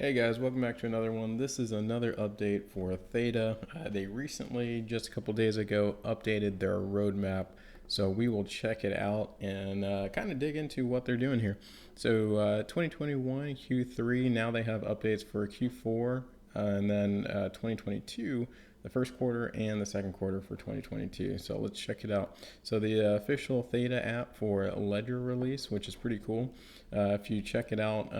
Hey guys, welcome back to another one. This is another update for Theta. They recently, just a couple days ago, updated their roadmap. So we will check it out and kind of dig into what they're doing here. So 2021 Q3, now they have updates for Q4, and then 2022, the first quarter and the second quarter for 2022. So let's check it out. So the official Theta app for Ledger release, which is pretty cool. If you check it out,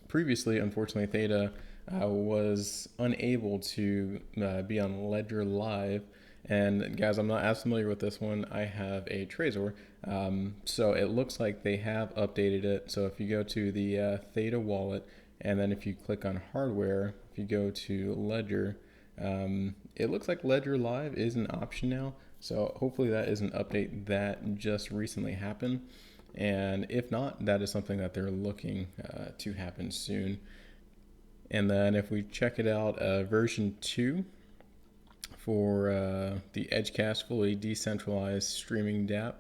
previously, unfortunately, Theta was unable to be on Ledger Live. And guys, I'm not as familiar with this one. I have a Trezor. So it looks like they have updated it. So if you go to the Theta wallet, and then if you click on hardware, if you go to Ledger, it looks like Ledger Live is an option now. So hopefully that is an update that just recently happened. And if not, that is something that they're looking to happen soon. And then if we check it out, version 2 for the Edgecast fully decentralized streaming DApp,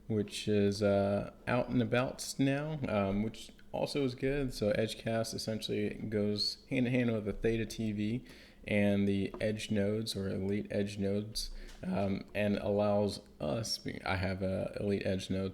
which is out and about now, which also is good. So Edgecast essentially goes hand in hand with the Theta TV and the Edge nodes or Elite Edge nodes, and allows us, I have a Elite Edge node,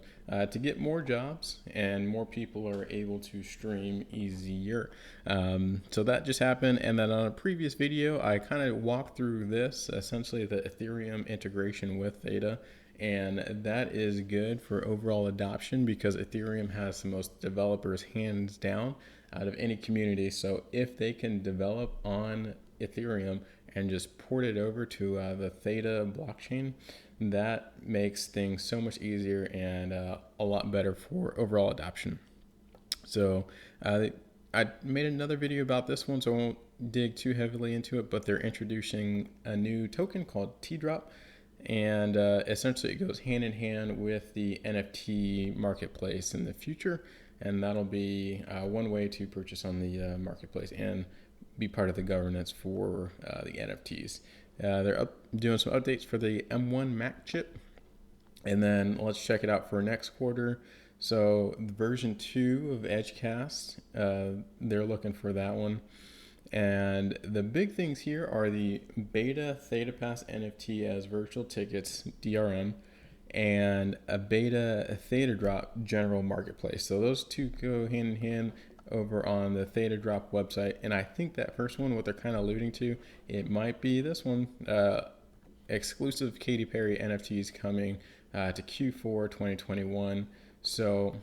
to get more jobs and more people are able to stream easier. So that just happened. And then on a previous video, I kind of walked through this, essentially the Ethereum integration with Theta. And that is good for overall adoption because Ethereum has the most developers hands down out of any community. So if they can develop on Ethereum and just port it over to the Theta blockchain, that makes things so much easier and a lot better for overall adoption. So I made another video about this one, so I won't dig too heavily into it, but they're introducing a new token called T-Drop. And essentially it goes hand in hand with the NFT marketplace in the future. And that'll be one way to purchase on the marketplace and be part of the governance for the NFTs. They're doing some updates for the M1 Mac chip. And then let's check it out for next quarter. So version 2 of Edgecast, they're looking for that one. And the big things here are the beta Theta Pass NFT as virtual tickets, DRM, and a beta Theta Drop general marketplace. So those two go hand in hand over on the Theta Drop website. And I think that first one, what they're kind of alluding to, it might be this one, exclusive Katy Perry NFTs coming to Q4 2021. So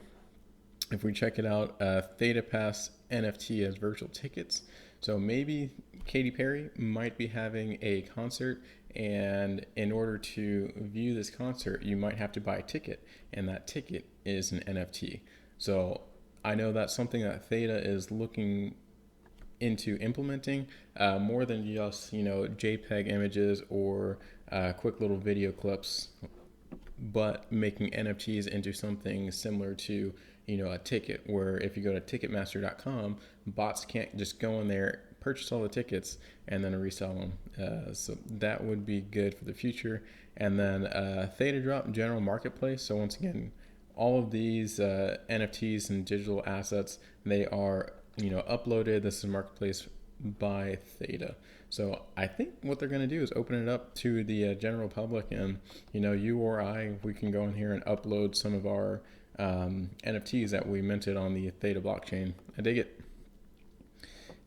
if we check it out, Theta Pass NFT as virtual tickets. So maybe Katy Perry might be having a concert, and in order to view this concert, you might have to buy a ticket, and that ticket is an NFT. So I know that's something that Theta is looking into implementing, more than just JPEG images or quick little video clips, but making NFTs into something similar to a ticket, where if you go to ticketmaster.com, bots can't just go in there, purchase all the tickets, and then resell them. So that would be good for the future. And then Theta Drop general marketplace. So once again, all of these NFTs and digital assets, they are uploaded. This is marketplace by Theta. So I think what they're going to do is open it up to the general public, and you or I, we can go in here and upload some of our NFTs that we minted on the Theta blockchain. I dig it.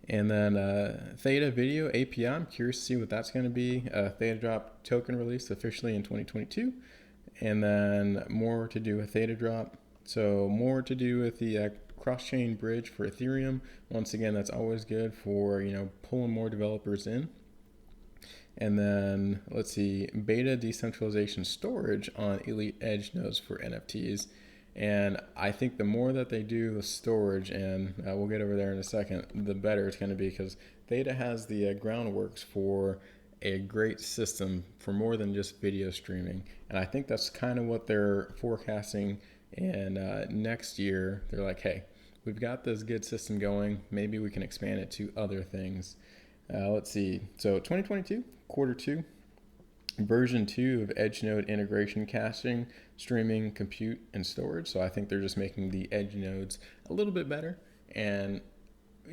And then Theta Video API, I'm curious to see what that's going to be. Theta Drop token released officially in 2022. And then more to do with Theta Drop. So more to do with the cross-chain bridge for Ethereum. Once again, that's always good for pulling more developers in. And then let's see, beta decentralization storage on Elite Edge nodes for NFTs. And I think the more that they do with storage, and we'll get over there in a second, the better it's going to be, because Theta has the groundworks for a great system for more than just video streaming. And I think that's kind of what they're forecasting. And next year, they're like, hey, we've got this good system going. Maybe we can expand it to other things. Let's see. So 2022, quarter 2, version 2 of Edge node integration, caching, streaming, compute, and storage. So I think they're just making the Edge nodes a little bit better. And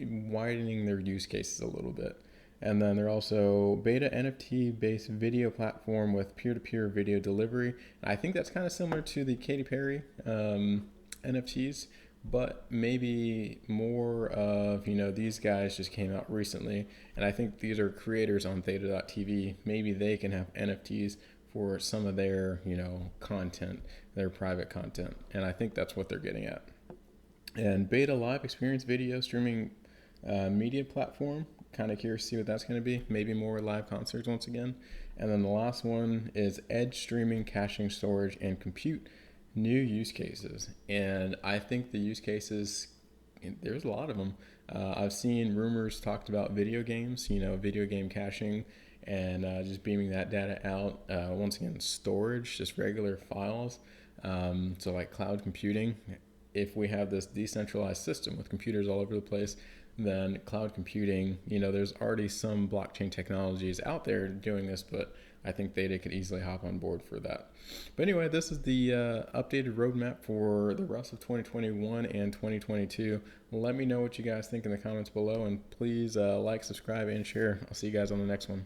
widening their use cases a little bit. And then they're also beta NFT based video platform with peer to peer video delivery. I think that's kind of similar to the Katy Perry NFTs, but maybe more of, these guys just came out recently. And I think these are creators on Theta.tv. Maybe they can have NFTs for some of their, content, their private content. And I think that's what they're getting at. And beta live experience video streaming media platform. Kind of curious to see what that's going to be. Maybe more live concerts once again. And then the last one is edge streaming, caching, storage, and compute. New use cases. And I think the use cases, there's a lot of them. I've seen rumors talked about video games, video game caching and just beaming that data out. Once again, storage, just regular files. So like cloud computing. If we have this decentralized system with computers all over the place, then cloud computing, there's already some blockchain technologies out there doing this, but I think Theta could easily hop on board for that. But anyway, this is the updated roadmap for the rest of 2021 and 2022. Let me know what you guys think in the comments below, and please like, subscribe, and share. I'll see you guys on the next one.